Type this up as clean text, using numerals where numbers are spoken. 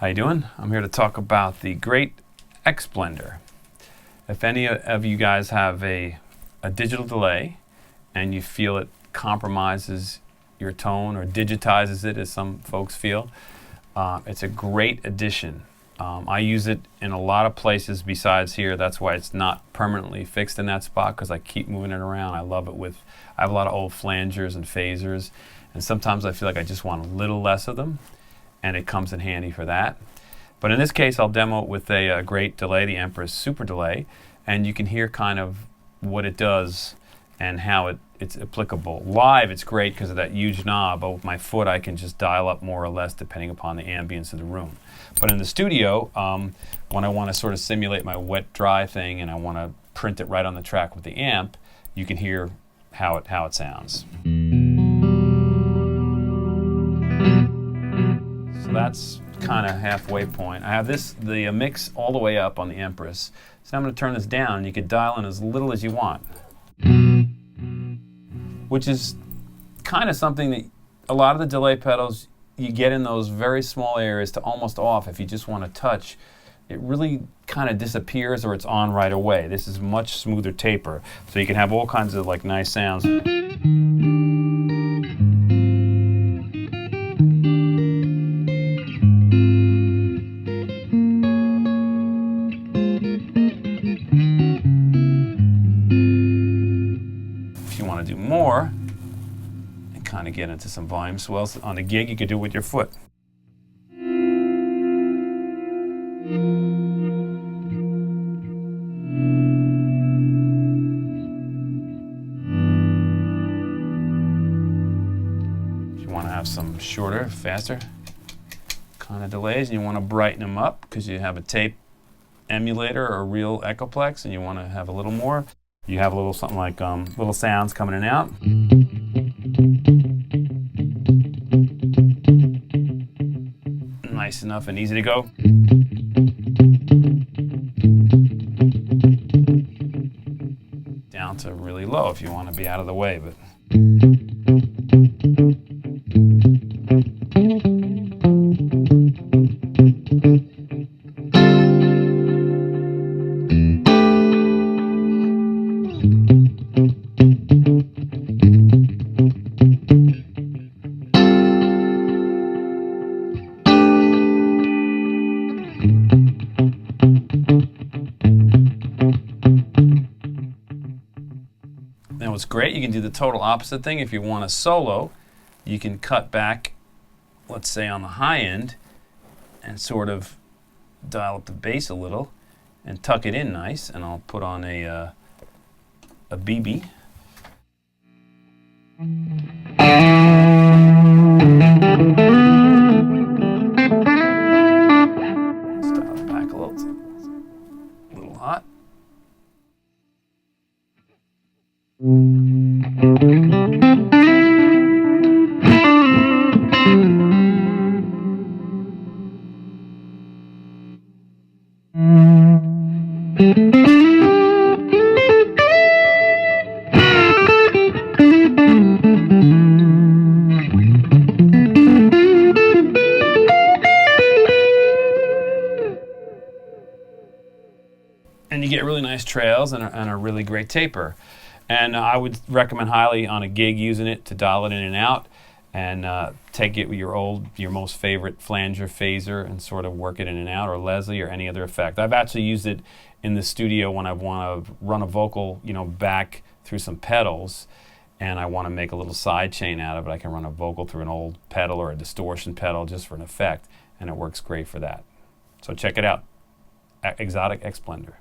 How you doing? I'm here to talk about the great X Blender. If any of you guys have a digital delay and you feel it compromises your tone or digitizes it, as some folks feel, it's a great addition. I use it in a lot of places besides here. That's why it's not permanently fixed in that spot, because I keep moving it around. I love it I have a lot of old flangers and phasers, and sometimes I feel like I just want a little less of them, and it comes in handy for that. But in this case, I'll demo it with a great delay, the Empress Super Delay, and you can hear kind of what it does and how it's applicable. Live, it's great because of that huge knob, but with my foot I can just dial up more or less depending upon the ambience of the room. But in the studio, when I want to sort of simulate my wet-dry thing and I want to print it right on the track with the amp, you can hear how it sounds. So that's kind of halfway point. I have the mix all the way up on the Empress. So I'm going to turn this down, and you can dial in as little as you want, which is kind of something that a lot of the delay pedals you get in those very small areas to almost off. If you just want to touch, it really kind of disappears, or it's on right away. This is much smoother taper, so you can have all kinds of like nice sounds. If you want to do more and kind of get into some volume swells on a gig, you could do it with your foot. If you want to have some shorter, faster kind of delays and you want to brighten them up because you have a tape emulator or a real Echoplex and you want to have a little more, you have a little something like little sounds coming in and out. Nice enough and easy to go. Down to really low if you want to be out of the way, but now what's great, you can do the total opposite thing. If you want a solo, you can cut back, let's say on the high end, and sort of dial up the bass a little and tuck it in nice. And I'll put on a BB. Dial it back a little. It's a little hot. And you get really nice trails and a really great taper. And I would recommend highly on a gig using it to dial it in and out, and take it with your most favorite flanger, phaser, and sort of work it in and out, or Leslie, or any other effect. I've actually used it in the studio when I want to run a vocal, back through some pedals, and I want to make a little side chain out of it. I can run a vocal through an old pedal or a distortion pedal just for an effect, and it works great for that. So check it out, Xotic X Blender.